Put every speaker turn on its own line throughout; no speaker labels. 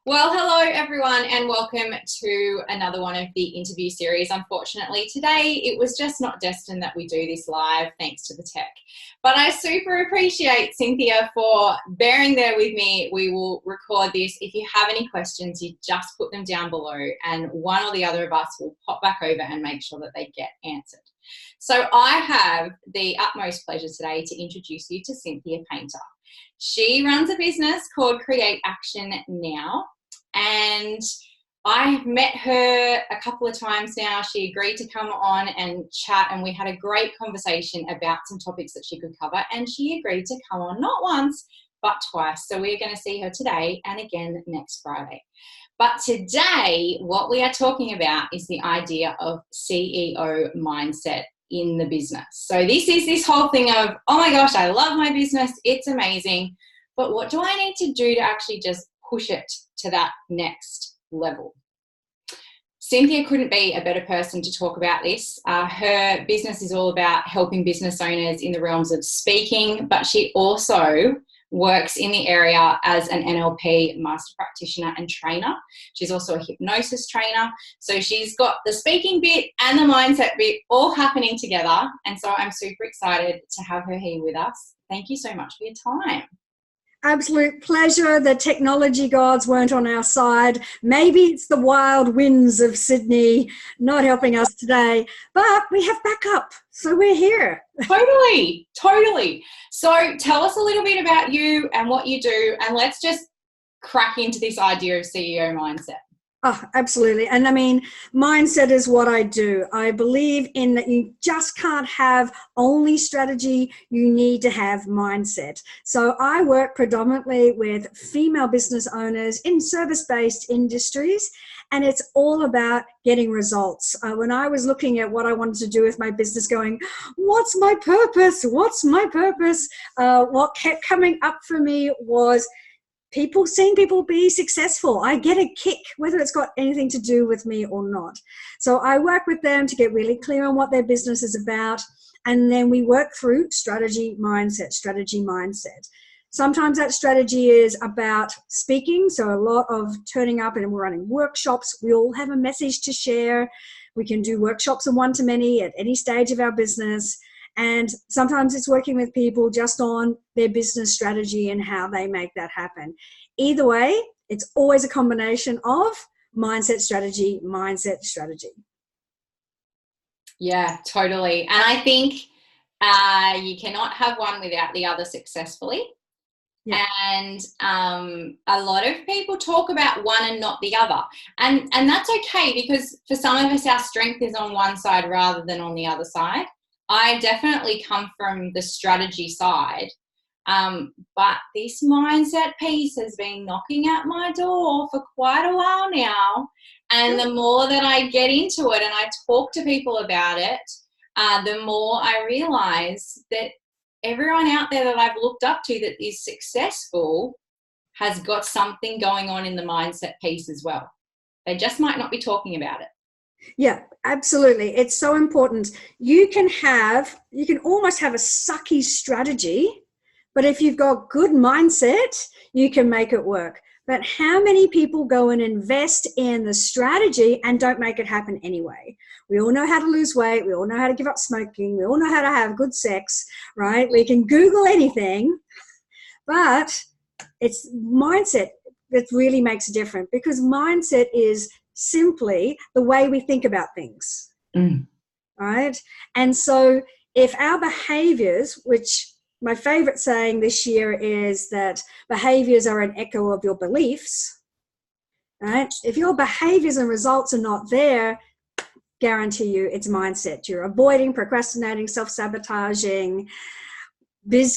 Well, hello everyone and welcome to another one of the interview series. Unfortunately, today it was just not destined that we do this live thanks to the tech. But I super appreciate Cynthia for bearing there with me. We will record this. If you have any questions, you just put them down below and one or the other of us will pop back over and make sure that they get answered. So I have the utmost pleasure today to introduce you to Cynthia Painter. She runs a business called Create Action Now. And I've met her a couple of times now. She agreed to come on and chat, and we had a great conversation about some topics that she could cover. And she agreed to come on not once, but twice. So we're going to see her today and again next Friday. But today, what we are talking about is the idea of CEO mindset in the business. So this is this whole thing of, oh my gosh, I love my business. It's amazing. But what do I need to do to actually just push it to that next level? Cynthia couldn't be a better person to talk about this. Her business is all about helping business owners in the realms of speaking, but she also works in the area as an NLP master practitioner and trainer. She's also a hypnosis trainer. So she's got the speaking bit and the mindset bit all happening together. And so I'm super excited to have her here with us. Thank you so much for your time.
Absolute pleasure. The technology gods weren't on our side. Maybe it's the wild winds of Sydney not helping us today, but we have backup, so we're here.
Totally. So tell us a little bit about you and what you do, and let's just crack into this idea of CEO mindset.
Oh, absolutely. And I mean, mindset is what I do. I believe in that you just can't have only strategy, you need to have mindset. So I work predominantly with female business owners in service-based industries, and it's all about getting results. When I was looking at what I wanted to do with my business, going, what's my purpose? What kept coming up for me was seeing people be successful. I get a kick, whether it's got anything to do with me or not. So I work with them to get really clear on what their business is about. And then we work through strategy, mindset. Sometimes that strategy is about speaking. So a lot of turning up and we're running workshops. We all have a message to share. We can do workshops of one-to-many at any stage of our business. And sometimes it's working with people just on their business strategy and how they make that happen. Either way, it's always a combination of mindset, strategy.
Yeah, totally. And I think you cannot have one without the other successfully. Yeah. And a lot of people talk about one and not the other. And that's okay, because for some of us, our strength is on one side rather than on the other side. I definitely come from the strategy side, but this mindset piece has been knocking at my door for quite a while now. And the more that I get into it and I talk to people about it, the more I realize that everyone out there that I've looked up to that is successful has got something going on in the mindset piece as well. They just might not be talking about it.
Yeah, absolutely. It's so important. You can almost have a sucky strategy, but if you've got good mindset, you can make it work. But how many people go and invest in the strategy and don't make it happen anyway? We all know how to lose weight. We all know how to give up smoking. We all know how to have good sex, right? We can Google anything, but it's mindset that really makes a difference, because mindset is simply the way we think about things, right? And so if our behaviors, which my favorite saying this year is that behaviors are an echo of your beliefs, right? If your behaviors and results are not there, guarantee you it's mindset. You're avoiding, procrastinating, self-sabotaging,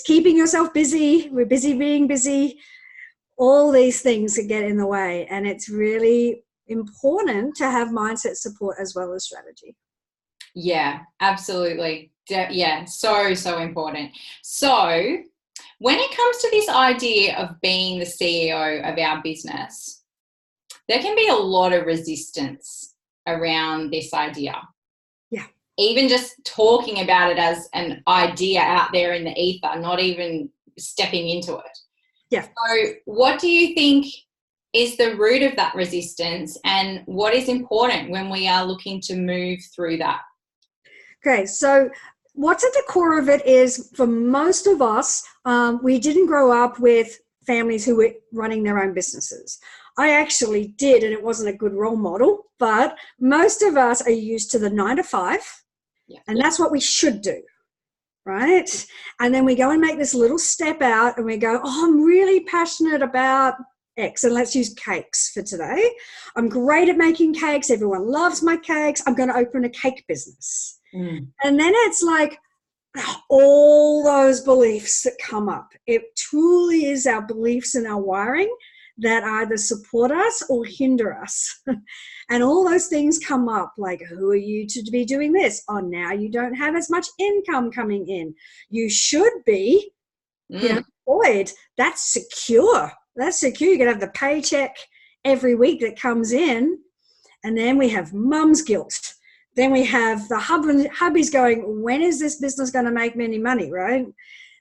keeping yourself busy. We're busy being busy. All these things that get in the way, and it's really important to have mindset support as well as strategy.
Yeah, absolutely. Yeah, so important. So when it comes to this idea of being the CEO of our business, there can be a lot of resistance around this idea.
Yeah.
Even just talking about it as an idea out there in the ether, not even stepping into it.
Yeah.
So what do you think is the root of that resistance, and what is important when we are looking to move through that?
Okay, so what's at the core of it is, for most of us, we didn't grow up with families who were running their own businesses. I actually did, and it wasn't a good role model, but most of us are used to the 9 to 5, and that's what we should do, right? And then we go and make this little step out and we go, oh, I'm really passionate about X, and let's use cakes for today. I'm great at making cakes. Everyone loves my cakes. I'm going to open a cake business. And then it's like all those beliefs that come up. It truly is our beliefs and our wiring that either support us or hinder us. And all those things come up, like, who are you to be doing this? Oh, now you don't have as much income coming in. You should be employed. That's secure. That's secure. You're going to have the paycheck every week that comes in. And then we have mum's guilt. Then we have the hubbies going, when is this business going to make me any money, right?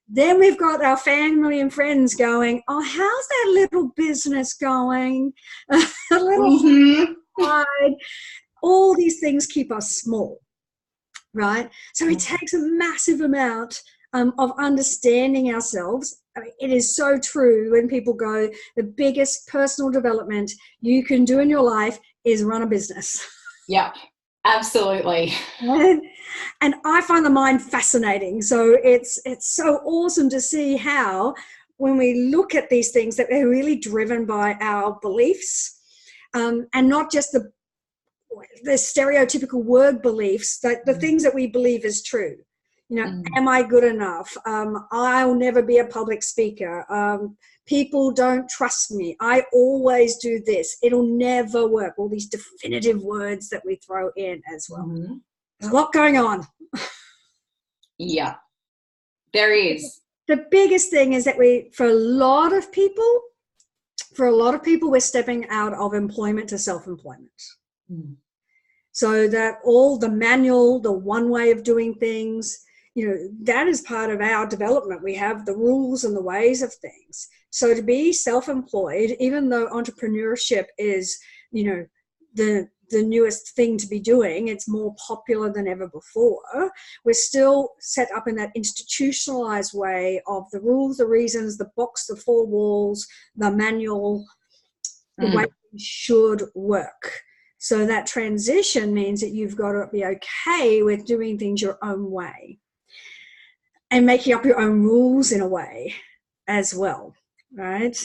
Then we've got our family and friends going, oh, how's that little business going? A little pride. All these things keep us small, right? So it takes a massive amount of understanding ourselves. I mean, it is so true when people go, the biggest personal development you can do in your life is run a business.
Yep. Absolutely.
And I find the mind fascinating. So it's so awesome to see how, when we look at these things, that they're really driven by our beliefs, and not just the stereotypical word beliefs, that the things that we believe is true. You know, am I good enough? I'll never be a public speaker. People don't trust me. I always do this. It'll never work. All these definitive words that we throw in as well. There's a lot going on.
Yeah, there is.
The biggest thing is that for a lot of people, we're stepping out of employment to self-employment. So that all the manual, the one way of doing things, you know, that is part of our development. We have the rules and the ways of things. So to be self-employed, even though entrepreneurship is, you know, the newest thing to be doing, it's more popular than ever before, we're still set up in that institutionalized way of the rules, the reasons, the box, the four walls, the manual, the way it should work. So that transition means that you've got to be okay with doing things your own way and making up your own rules in a way as well, right?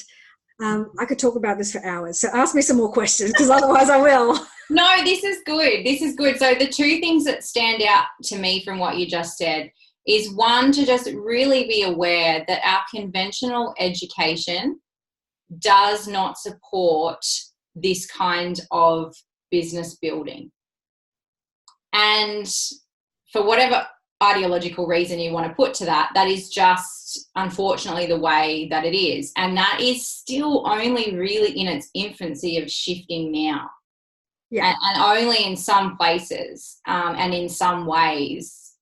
I could talk about this for hours, so ask me some more questions, because otherwise I will.
No, this is good. This is good. So the two things that stand out to me from what you just said is, one, to just really be aware that our conventional education does not support this kind of business building. And for whatever ideological reason you want to put to that, that is just unfortunately the way that it is. And that is still only really in its infancy of shifting now. Yeah. And only in some places and in some ways.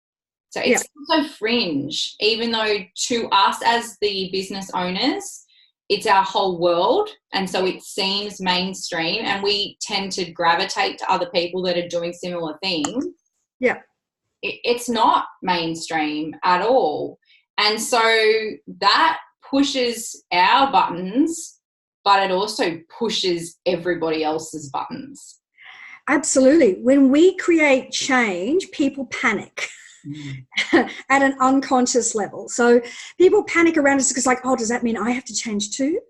So it's so fringe, even though to us as the business owners, it's our whole world. And so it seems mainstream, and we tend to gravitate to other people that are doing similar things.
Yeah.
It's not mainstream at all. And so that pushes our buttons, but it also pushes everybody else's buttons.
Absolutely. When we create change, people panic at an unconscious level. So people panic around us because, like, oh, does that mean I have to change too?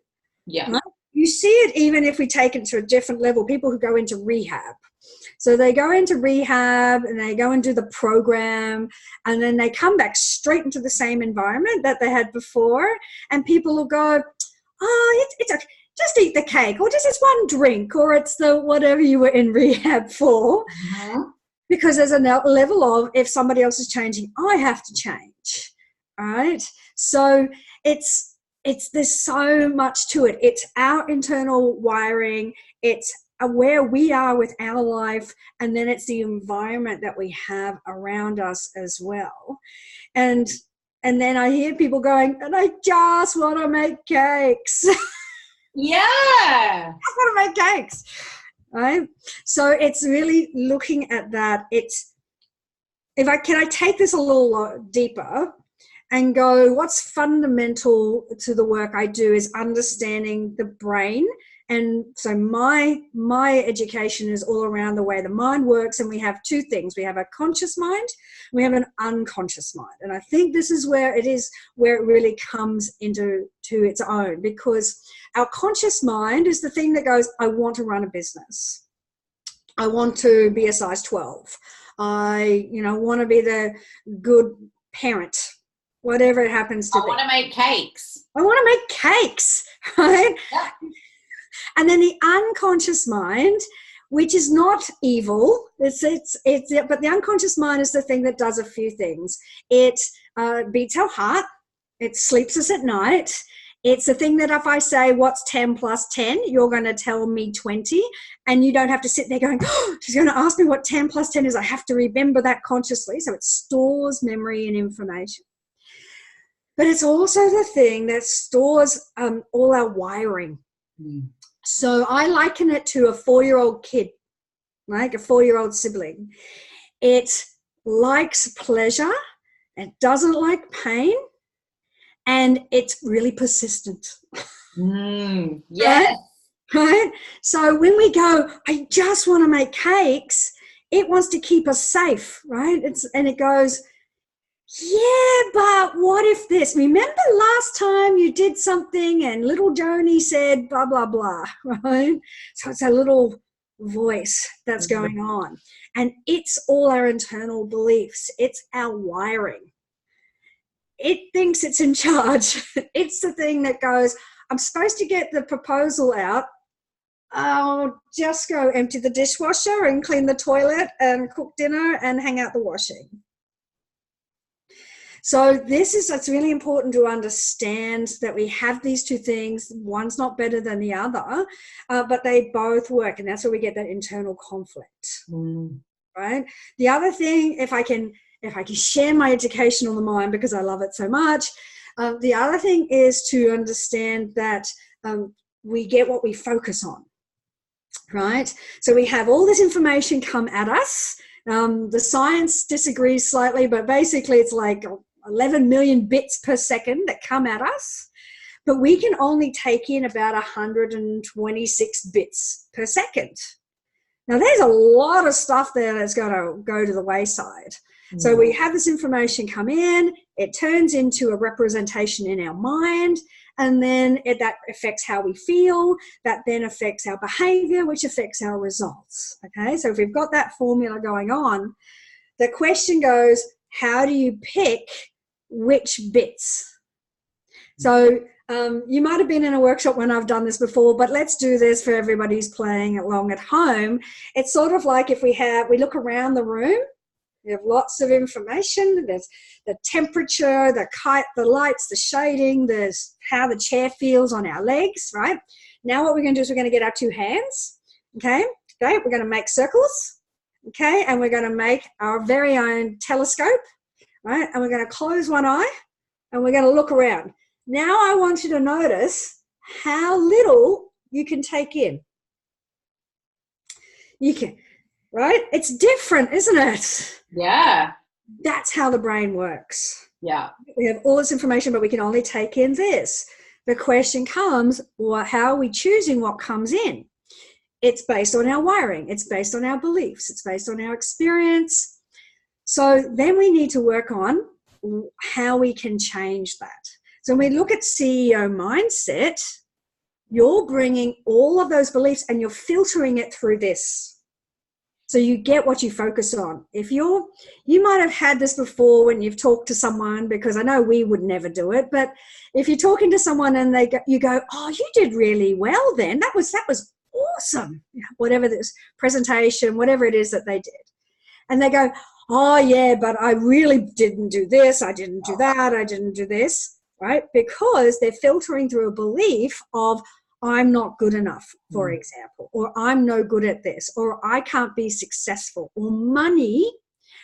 Yeah.
Right? You see it even if we take it to a different level, people who go into rehab. So they go into rehab and they go and do the program, and then they come back straight into the same environment that they had before, and people will go, oh, it's okay. Just eat the cake, or just it's one drink, or it's the whatever you were in rehab for. Because there's a level of, if somebody else is changing, I have to change. All right. So there's so much to it. It's our internal wiring. It's where we are with our life, and then it's the environment that we have around us as well. And then I hear people going, and I just want to make cakes.
Yeah.
make cakes, right? So it's really looking at that. Can I take this a little deeper and go, what's fundamental to the work I do is understanding the brain. And so my education is all around the way the mind works, and we have two things. We have a conscious mind, we have an unconscious mind. And I think this is where it really comes into its own, because our conscious mind is the thing that goes, I want to run a business. I want to be a size 12. I want to be the good parent, whatever it happens to be.
I want to make cakes.
I want to make cakes, right?
Yeah.
And then the unconscious mind, which is not evil, but the unconscious mind is the thing that does a few things. It beats our heart. It sleeps us at night. It's the thing that if I say, what's 10 plus 10, you're going to tell me 20, and you don't have to sit there going, oh, she's going to ask me what 10 plus 10 is. I have to remember that consciously. So it stores memory and information. But it's also the thing that stores all our wiring. So I liken it to a 4-year-old kid, like a 4-year-old sibling. It likes pleasure. It doesn't like pain. And it's really persistent.
Yes.
Right? So when we go, I just want to make cakes, it wants to keep us safe, right? And it goes, yeah, but what if this? Remember last time you did something and little Joni said blah, blah, blah, right? So it's a little voice that's going on. And it's all our internal beliefs. It's our wiring. It thinks it's in charge. It's the thing that goes, I'm supposed to get the proposal out. I'll just go empty the dishwasher and clean the toilet and cook dinner and hang out the washing. So it's really important to understand that we have these two things. One's not better than the other, but they both work. And that's where we get that internal conflict, right? The other thing, if I can share my education on the mind because I love it so much, the other thing is to understand that we get what we focus on, right? So we have all this information come at us. The science disagrees slightly, but basically it's like 11 million bits per second that come at us, but we can only take in about 126 bits per second. Now there's a lot of stuff there that's going to go to the wayside. So we have this information come in, it turns into a representation in our mind, and then that affects how we feel, that then affects our behavior, which affects our results. Okay, so if we've got that formula going on, the question goes, how do you pick which bits? So you might have been in a workshop when I've done this before, but let's do this for everybody who's playing along at home. It's sort of like if we look around the room, we have lots of information. There's the temperature, the lights, the shading, there's how the chair feels on our legs, right? Now what we're going to do is we're going to get our two hands, okay? We're going to make circles, okay? And we're going to make our very own telescope, right? And we're going to close one eye and we're going to look around. Now I want you to notice how little you can take in. You can, right? It's different, isn't it?
Yeah.
That's how the brain works.
Yeah.
We have all this information, but we can only take in this. The question comes, well, how are we choosing what comes in? It's based on our wiring. It's based on our beliefs. It's based on our experience. So then we need to work on how we can change that. So when we look at CEO mindset, you're bringing all of those beliefs and you're filtering it through this. So you get what you focus on. You might have had this before when you've talked to someone, because I know we would never do it, but if you're talking to someone and you go, oh, you did really well then. That was awesome. Whatever this presentation, whatever it is that they did. And they go, oh yeah, but I really didn't do this. I didn't do that. I didn't do this, right? Because they're filtering through a belief of, I'm not good enough, for example, or I'm no good at this, or I can't be successful, or money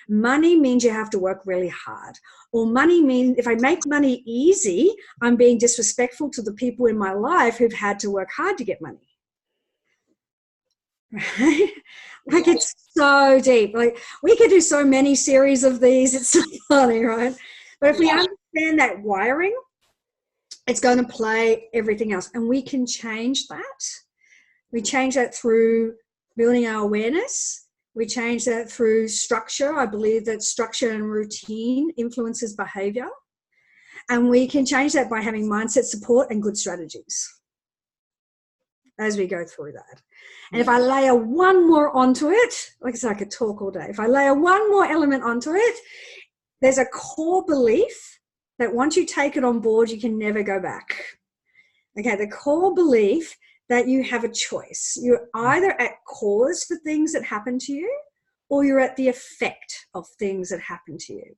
means you have to work really hard, or money means if I make money easy, I'm being disrespectful to the people in my life who've had to work hard to get money. right? Like it's so deep. Like we could do so many series of these. It's so funny, right? But if we understand that wiring, it's going to play everything else. And we can change that. We change that through building our awareness. We change that through structure. I believe that structure and routine influences behavior. And we can change that by having mindset support and good strategies as we go through that. And if I layer one more onto it, like I said, I could talk all day. If I layer one more element onto it, there's a core belief that once you take it on board, you can never go back. Okay, the core belief that you have a choice. You're either at cause for things that happen to you, or you're at the effect of things that happen to you.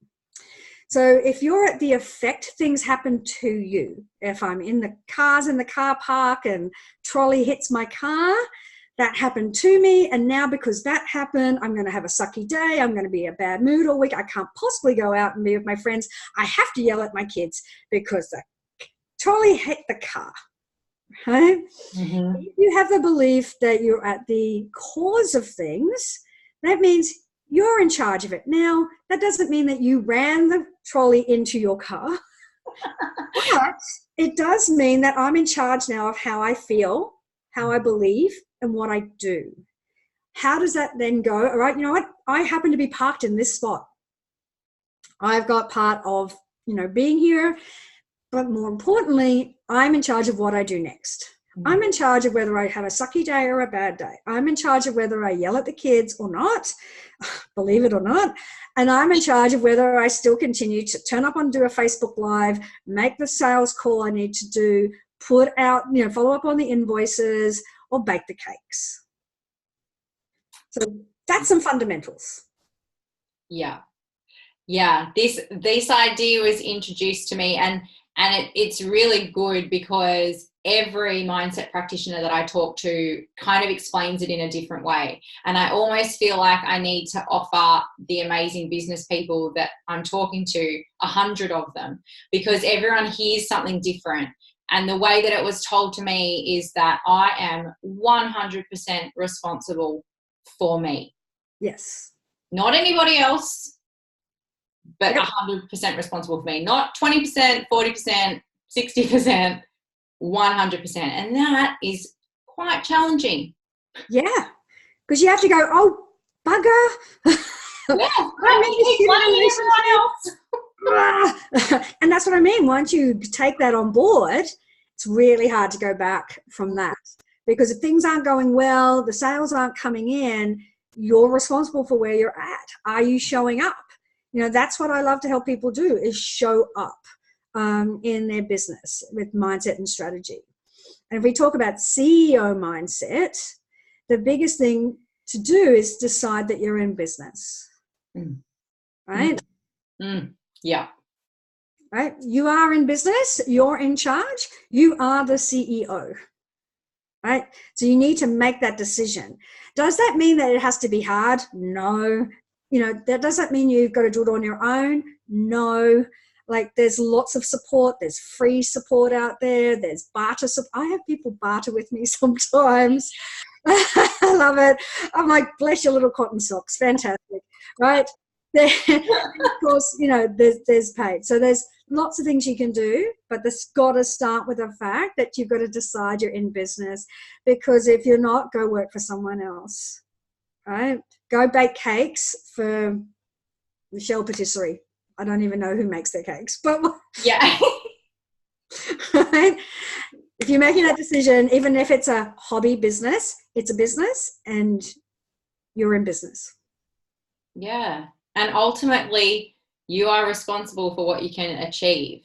So if you're at the effect, things happen to you. If I'm in the car park and trolley hits my car, that happened to me. And now because that happened, I'm going to have a sucky day. I'm going to be in a bad mood all week. I can't possibly go out and be with my friends. I have to yell at my kids because the trolley hit the car. Right?
Mm-hmm.
If you have the belief that you're at the cause of things, that means you're in charge of it. Now, that doesn't mean that you ran the trolley into your car, but it does mean that I'm in charge now of how I feel, how I believe, and what I do. How does that then go? All right, you know what? I happen to be parked in this spot. I've got part of, being here, but more importantly, I'm in charge of what I do next. I'm in charge of whether I have a sucky day or a bad day. I'm in charge of whether I yell at the kids or not, believe it or not. And I'm in charge of whether I still continue to turn up and do a Facebook Live, make the sales call I need to do, put out, follow up on the invoices, or bake the cakes. So that's some fundamentals.
Yeah. This idea was introduced to me, and it's really good because every mindset practitioner that I talk to kind of explains it in a different way. And I almost feel like I need to offer the amazing business people that I'm talking to 100 of them, because everyone hears something different. And the way that it was told to me is that I am 100% responsible for me.
Yes.
Not anybody else, but 100% responsible for me. Not 20%, 40%, 60%, 100%. And that is quite challenging.
Yeah, because you have to go, oh, bugger.
Yeah, I
keep blaming everyone else. And that's what I mean. Once you take that on board, it's really hard to go back from that. Because if things aren't going well, the sales aren't coming in, you're responsible for where you're at. Are you showing up? That's what I love to help people do, is show up in their business with mindset and strategy. And if we talk about CEO mindset, the biggest thing to do is decide that you're in business. Right?
Yeah.
Right? You are in business. You're in charge. You are the CEO. Right? So you need to make that decision. Does that mean that it has to be hard? No. That doesn't mean you've got to do it on your own. No. Like, there's lots of support. There's free support out there. There's barter support. I have people barter with me sometimes. I love it. I'm like, bless your little cotton socks. Fantastic. Right? Of course, there's paid. So there's lots of things you can do, but this got to start with the fact that you've got to decide you're in business, because if you're not, go work for someone else. Right? Go bake cakes for Michelle Patisserie. I don't even know who makes their cakes, but
yeah.
Right? If you're making that decision, even if it's a hobby business, it's a business and you're in business.
Yeah. And ultimately, you are responsible for what you can achieve.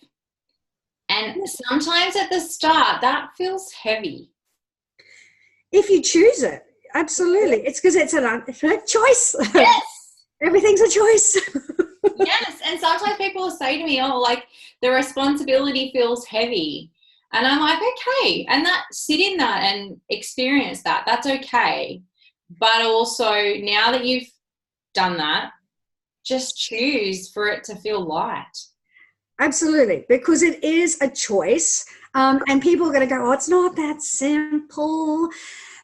And sometimes at the start, that feels heavy.
If you choose it, absolutely. It's because it's a choice.
Yes.
Everything's a choice.
Yes. And sometimes people will say to me, oh, like, the responsibility feels heavy. And I'm like, okay. And sit in that and experience that. That's okay. But also, now that you've done that, just choose for it to feel light.
Absolutely, because it is a choice. And people are going to go, oh, it's not that simple.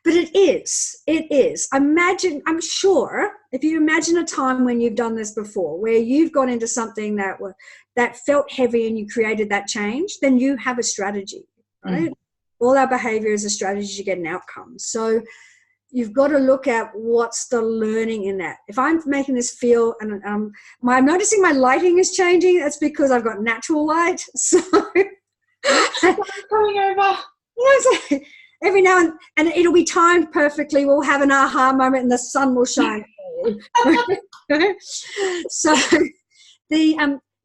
But it It is. Imagine, I'm sure, if you imagine a time when you've done this before, where you've gone into something that felt heavy and you created that change, then you have a strategy, right? All our behavior is a strategy to get an outcome. So you've got to look at what's the learning in that. If I'm making this feel, and I'm noticing my lighting is changing, that's because I've got natural light. So
coming over.
Like, every now and it'll be timed perfectly. We'll have an aha moment and the sun will shine. So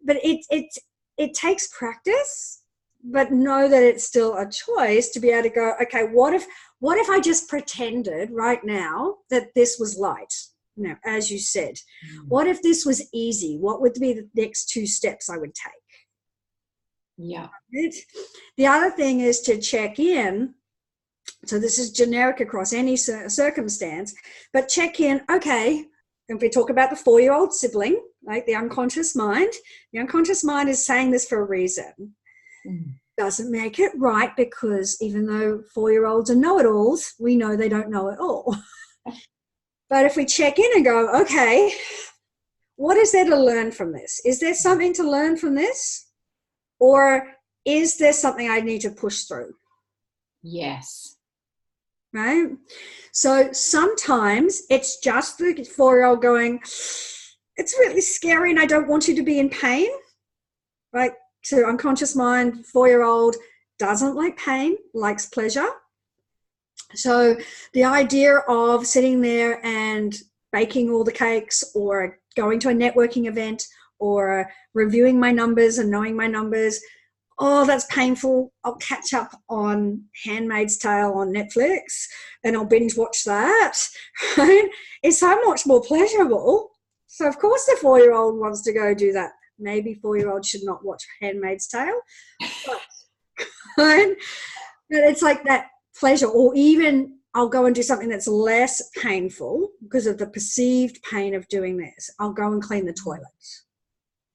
but it takes practice, but know that it's still a choice to be able to go, okay, what if I just pretended right now that this was light? Now, as you said, what if this was easy? What would be the next 2 steps I would take?
Yeah.
The other thing is to check in. So this is generic across any circumstance, but check in, okay, if we talk about the 4-year-old sibling, like the unconscious mind is saying this for a reason. Doesn't make it right, because even though 4-year-olds are know-it-alls, we know they don't know it all. But if we check in and go, okay, what is there to learn from this? Is there something to learn from this? Or is there something I need to push through?
Yes.
Right? So sometimes it's just the 4-year-old going, it's really scary and I don't want you to be in pain. Right? So unconscious mind, 4-year-old doesn't like pain, likes pleasure. So the idea of sitting there and baking all the cakes, or going to a networking event, or reviewing my numbers and knowing my numbers, oh, that's painful. I'll catch up on Handmaid's Tale on Netflix and I'll binge watch that. Right? It's so much more pleasurable. So of course the 4-year-old wants to go do that. Maybe 4-year-olds should not watch Handmaid's Tale. But it's like that pleasure. Or even I'll go and do something that's less painful because of the perceived pain of doing this. I'll go and clean the toilets.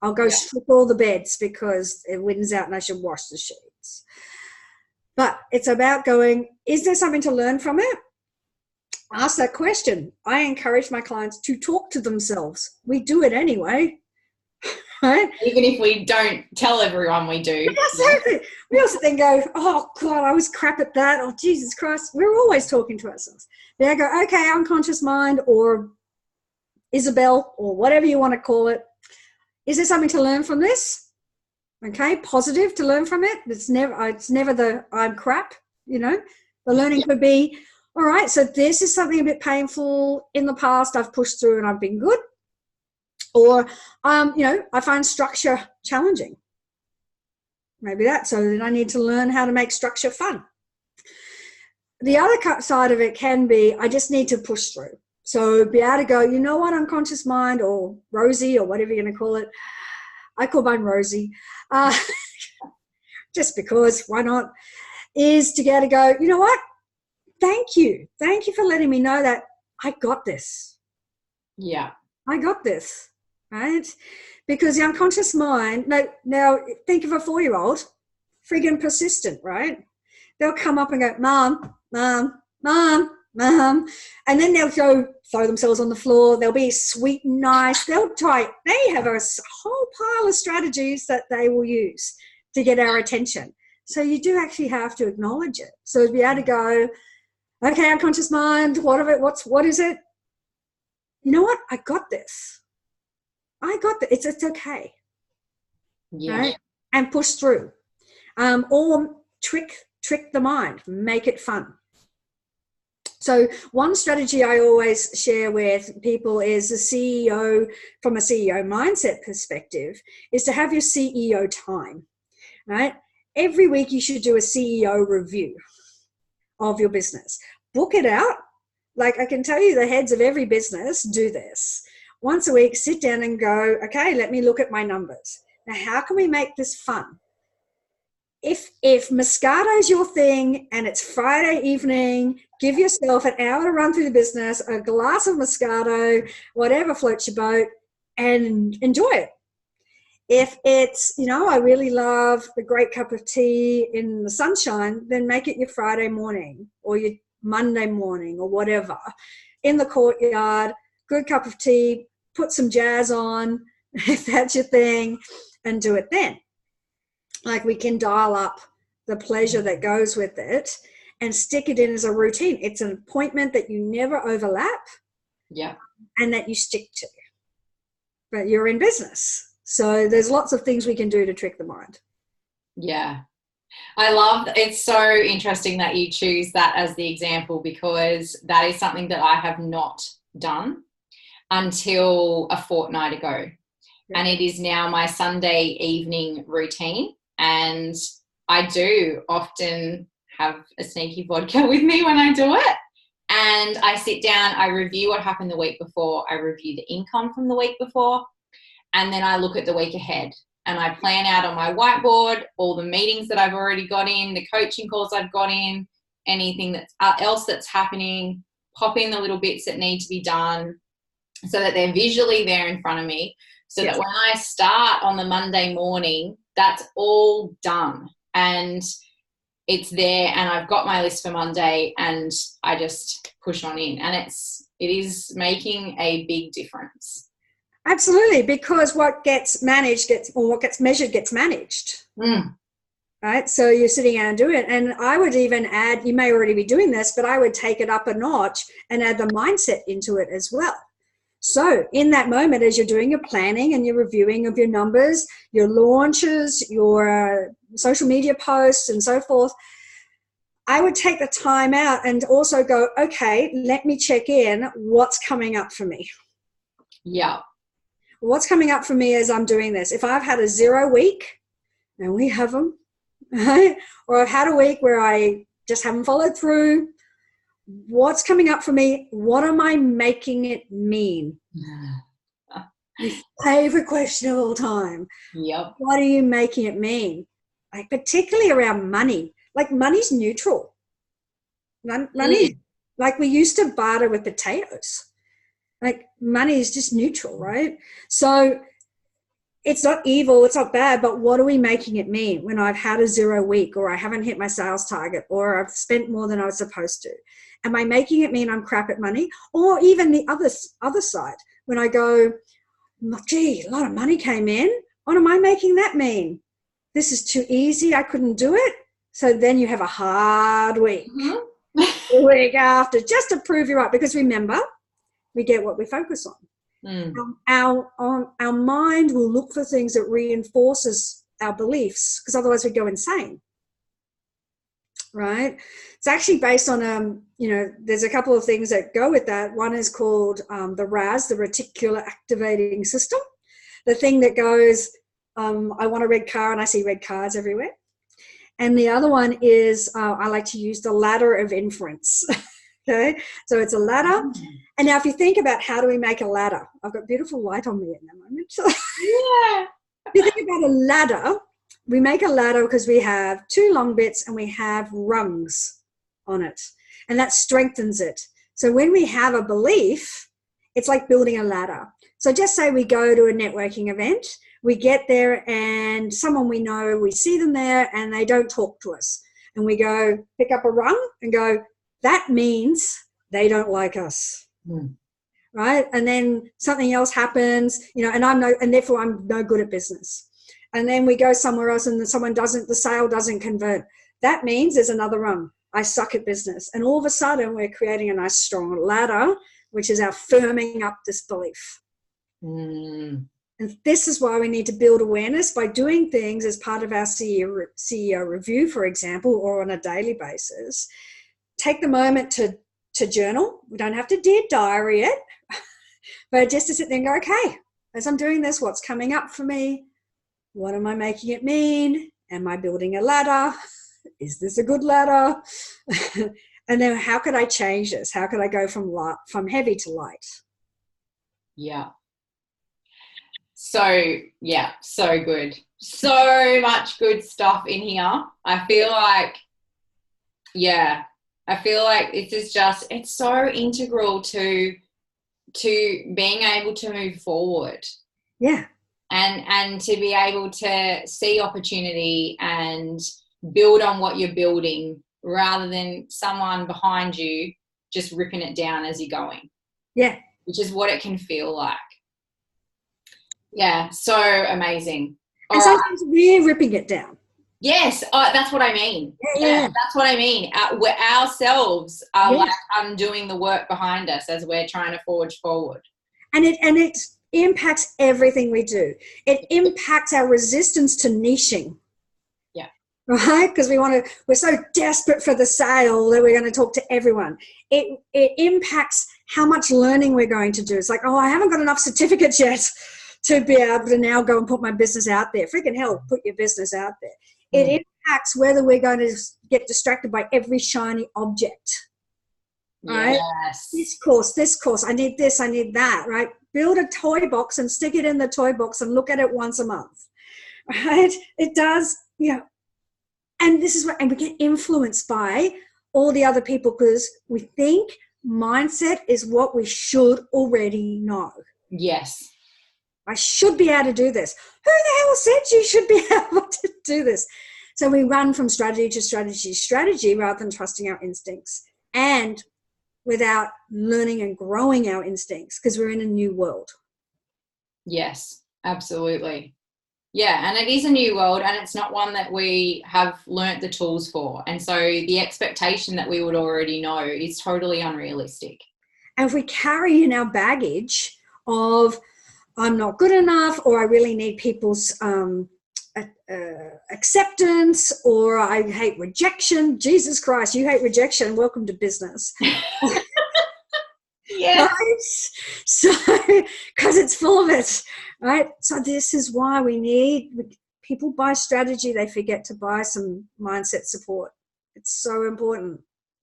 I'll go strip all the beds because it wins out and I should wash the sheets. But it's about going, is there something to learn from it? Ask that question. I encourage my clients to talk to themselves. We do it anyway. Right?
Even if we don't tell everyone we do.
Exactly. We also then go, oh, God, I was crap at that. Oh, Jesus Christ. We're always talking to ourselves. Then I go, okay, unconscious mind, or Isabel, or whatever you want to call it. Is there something to learn from this? Okay, positive to learn from it. It's never the I'm crap, The learning could be, all right, so this is something a bit painful in the past. I've pushed through and I've been good. Or, I find structure challenging. Maybe that. So then I need to learn how to make structure fun. The other side of it can be, I just need to push through. So be able to go, you know what, unconscious mind, or Rosie, or whatever you're going to call it. I call mine Rosie. Just because, why not? Is to be able to go, you know what? Thank you. Thank you for letting me know that I got this.
Yeah.
I got this, right? Because the unconscious mind, now think of a 4-year-old, friggin' persistent, right? They'll come up and go, Mom, Mom, Mom, Mom. And then they'll go throw themselves on the floor. They'll be sweet and nice. They have a whole pile of strategies that they will use to get our attention. So you do actually have to acknowledge it. So to be able to go, okay, unconscious mind, what is it? You know what? I got this. I got this. It's okay.
Yeah.
Right? And push through. Or trick the mind, make it fun. So one strategy I always share with people is from a CEO mindset perspective, is to have your CEO time, right? Every week you should do a CEO review of your business. Book it out. Like I can tell you the heads of every business do this. Once a week, sit down and go, okay, let me look at my numbers. Now, how can we make this fun? If Moscato is your thing and it's Friday evening, give yourself an hour to run through the business, a glass of Moscato, whatever floats your boat, and enjoy it. If it's, I really love a great cup of tea in the sunshine, then make it your Friday morning or your Monday morning or whatever, in the courtyard, good cup of tea, put some jazz on, if that's your thing, and do it then. Like, we can dial up the pleasure that goes with it and stick it in as a routine. It's an appointment that you never overlap,
yeah,
and that you stick to. But you're in business, so there's lots of things we can do to trick the mind.
Yeah. I love, it's so interesting that you choose that as the example, because that is something that I have not done until a fortnight ago. Yeah. And it is now my Sunday evening routine. And I do often have a sneaky vodka with me when I do it. And I sit down, I review what happened the week before, I review the income from the week before, and then I look at the week ahead. And I plan out on my whiteboard all the meetings that I've already got in, the coaching calls I've got in, anything else that's happening, pop in the little bits that need to be done so that they're visually there in front of me, so that when I start on the Monday morning, that's all done and it's there, and I've got my list for Monday, and I just push on in. And it is making a big difference.
Absolutely, because what gets managed or what gets measured gets managed. Right? So you're sitting down and doing it. And I would even add, you may already be doing this, but I would take it up a notch and add the mindset into it as well. So in that moment, as you're doing your planning and your reviewing of your numbers, your launches, your social media posts and so forth, I would take the time out and also go, okay, let me check in what's coming up for me.
Yeah.
What's coming up for me as I'm doing this? If I've had a 0 week, and we have them, right? Or I've had a week where I just haven't followed through, what's coming up for me? What am I making it mean? Your favorite question of all time.
Yep.
What are you making it mean? Like, particularly around money. Like, money's neutral. Money, like, we used to barter with potatoes. Like, money is just neutral, right? So it's not evil, it's not bad, but what are we making it mean when I've had a 0 week, or I haven't hit my sales target, or I've spent more than I was supposed to? Am I making it mean I'm crap at money? Or even the other side, when I go, gee, a lot of money came in. What am I making that mean? This is too easy, I couldn't do it. So then you have a hard week. The week after, just to prove you're right. Because remember, we get what we focus on. Our mind will look for things that reinforces our beliefs, because otherwise we go insane, right? It's actually based on there's a couple of things that go with that. One is called the RAS, the reticular activating system, the thing that goes, I want a red car, and I see red cars everywhere. And the other one is I like to use the ladder of inference. Okay, so it's a ladder. And now if you think about, how do we make a ladder? I've got beautiful light on me at the moment.
Yeah.
If you think about a ladder, we make a ladder because we have 2 long bits and we have rungs on it. And that strengthens it. So when we have a belief, it's like building a ladder. So just say we go to a networking event, we get there and someone we know, we see them there and they don't talk to us. And we go pick up a rung and go, that means they don't like us, right? And then something else happens, and therefore I'm no good at business. And then we go somewhere else and the sale doesn't convert. That means there's another rung. I suck at business. And all of a sudden we're creating a nice strong ladder, which is our firming up this belief. And this is why we need to build awareness by doing things as part of our CEO review, for example, or on a daily basis. Take the moment to journal. We don't have to diary it, but just to sit there and go, okay, as I'm doing this, what's coming up for me? What am I making it mean? Am I building a ladder? Is this a good ladder? And then how could I change this? How could I go from heavy to light?
Yeah. So good. So much good stuff in here. I feel like it's so integral to being able to move forward.
Yeah.
And to be able to see opportunity and build on what you're building rather than someone behind you just ripping it down as you're going.
Yeah.
Which is what it can feel like. Yeah, so amazing.
And sometimes we're ripping it down.
Yes, that's what I mean.
Yeah.
That's what I mean. We ourselves are
Yes.
like undoing the work behind us as we're trying to forge forward.
And it impacts everything we do. It impacts our resistance to niching.
Yeah.
Right? Because we're so desperate for the sale that we're going to talk to everyone. It impacts how much learning we're going to do. It's like, oh, I haven't got enough certificates yet to be able to now go and put my business out there. Freaking hell, put your business out there. It impacts whether we're going to get distracted by every shiny object. Right?
Yes.
This course, I need this, I need that, right? Build a toy box and stick it in the toy box and look at it once a month. Right? It does, and this is what, and we get influenced by all the other people because we think mindset is what we should already know.
Yes.
I should be able to do this. Who the hell said you should be able to do this? So we run from strategy to strategy to strategy rather than trusting our instincts and without learning and growing our instincts because we're in a new world.
Yes, absolutely. Yeah, and it is a new world and it's not one that we have learnt the tools for. And so the expectation that we would already know is totally unrealistic.
And if we carry in our baggage of I'm not good enough, or I really need people's acceptance, or I hate rejection. Jesus Christ, you hate rejection. Welcome to business.
Yeah.
Right? So, because it's full of it, right? So this is why people buy strategy. They forget to buy some mindset support. It's so important.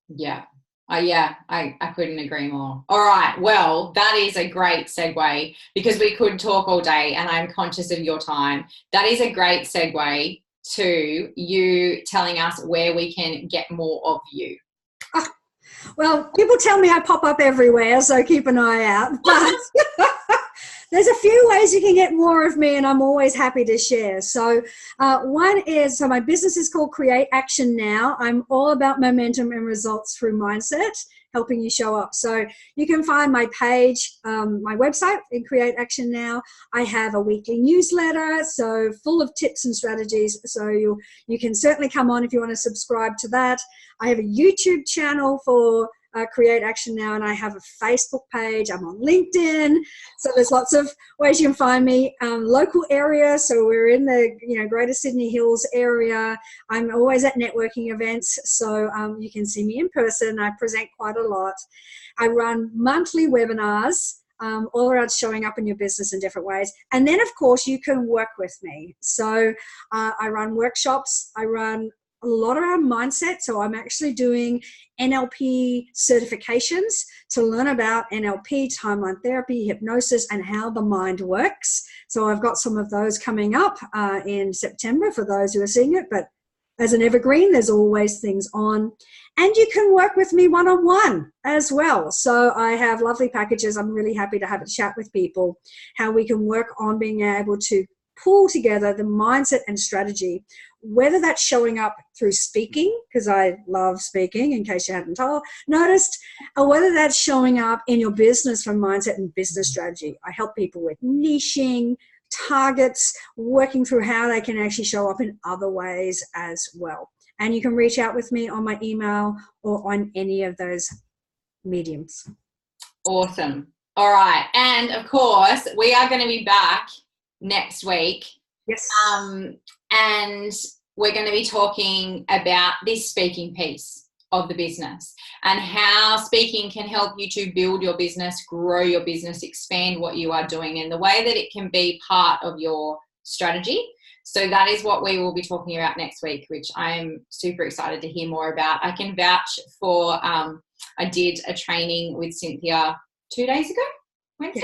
Yeah. I couldn't agree more. All right. Well, that is a great segue because we could talk all day and I'm conscious of your time. That is a great segue to you telling us where we can get more of you.
Well, people tell me I pop up everywhere, so keep an eye out. But there's a few ways you can get more of me, and I'm always happy to share. So one is, my business is called Create Action Now. I'm all about momentum and results through mindset, helping you show up. So you can find my page, my website in Create Action Now. I have a weekly newsletter, so full of tips and strategies. So you can certainly come on if you want to subscribe to that. I have a YouTube channel for Create Action Now, and I have a Facebook page. I'm on LinkedIn, so there's lots of ways you can find me. Local area, so we're in the Greater Sydney Hills area. I'm always at networking events, so you can see me in person. I present quite a lot. I run monthly webinars all around showing up in your business in different ways. And then, of course, you can work with me. So I run workshops. I run a lot around mindset. So I'm actually doing NLP certifications to learn about NLP, timeline therapy, hypnosis, and how the mind works. So I've got some of those coming up in September for those who are seeing it. But as an evergreen, there's always things on. And you can work with me one-on-one as well. So I have lovely packages. I'm really happy to have a chat with people, how we can work on being able to pull together the mindset and strategy, whether that's showing up through speaking, because I love speaking, in case you hadn't noticed, or whether that's showing up in your business from mindset and business strategy. I help people with niching, targets, working through how they can actually show up in other ways as well. And you can reach out with me on my email or on any of those mediums.
Awesome. All right. And of course, we are going to be back next week.
Yes.
And we're going to be talking about this speaking piece of the business and how speaking can help you to build your business, grow your business, expand what you are doing, and the way that it can be part of your strategy. So that is what we will be talking about next week, which I'm super excited to hear more about. I can vouch for, I did a training with Cynthia 2 days ago, Wednesday.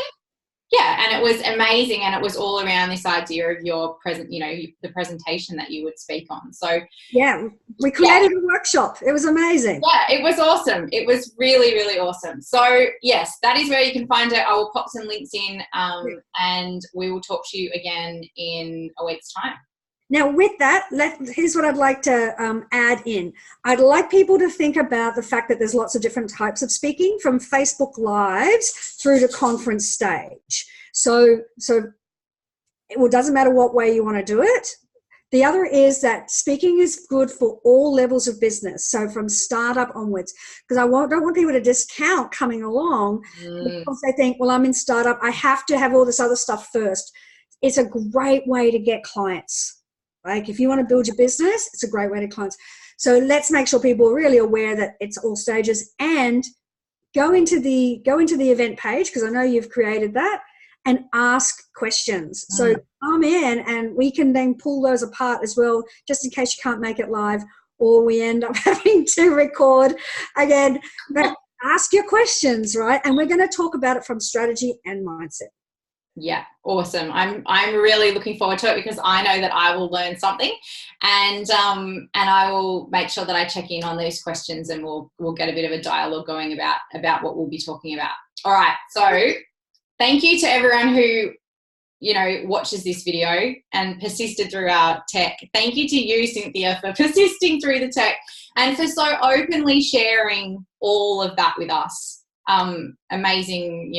Yeah, and it was amazing, and it was all around this idea of your the presentation that you would speak on. So
yeah, we created a workshop. It was amazing.
Yeah, it was awesome. It was really, really awesome. So yes, that is where you can find it. I will pop some links in, and we will talk to you again in a week's time.
Now, with that, here's what I'd like to add in. I'd like people to think about the fact that there's lots of different types of speaking, from Facebook Lives through to conference stage. So it doesn't matter what way you want to do it. The other is that speaking is good for all levels of business, so from startup onwards, because I don't want people to discount coming along because they think, well, I'm in startup, I have to have all this other stuff first. It's a great way to get clients. Like if you want to build your business, it's a great way to clients. So let's make sure people are really aware that it's all stages, and go into the event page, because I know you've created that, and ask questions. So come in and we can then pull those apart as well, just in case you can't make it live or we end up having to record again. But ask your questions, right? And we're going to talk about it from strategy and mindset.
Yeah, awesome. I'm really looking forward to it, because I know that I will learn something, and I will make sure that I check in on those questions, and we'll get a bit of a dialogue going about what we'll be talking about. All right. So thank you to everyone who, watches this video and persisted through our tech. Thank you to you, Cynthia, for persisting through the tech and for so openly sharing all of that with us. Amazing,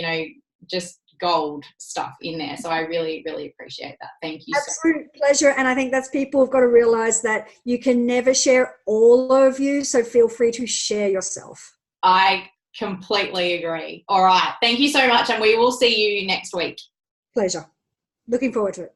just gold stuff in there. So I really, really appreciate that. Thank you.
Absolute pleasure. And I think that's people have got to realize that you can never share all of you. So feel free to share yourself.
I completely agree. All right. Thank you so much. And we will see you next week.
Pleasure. Looking forward to it.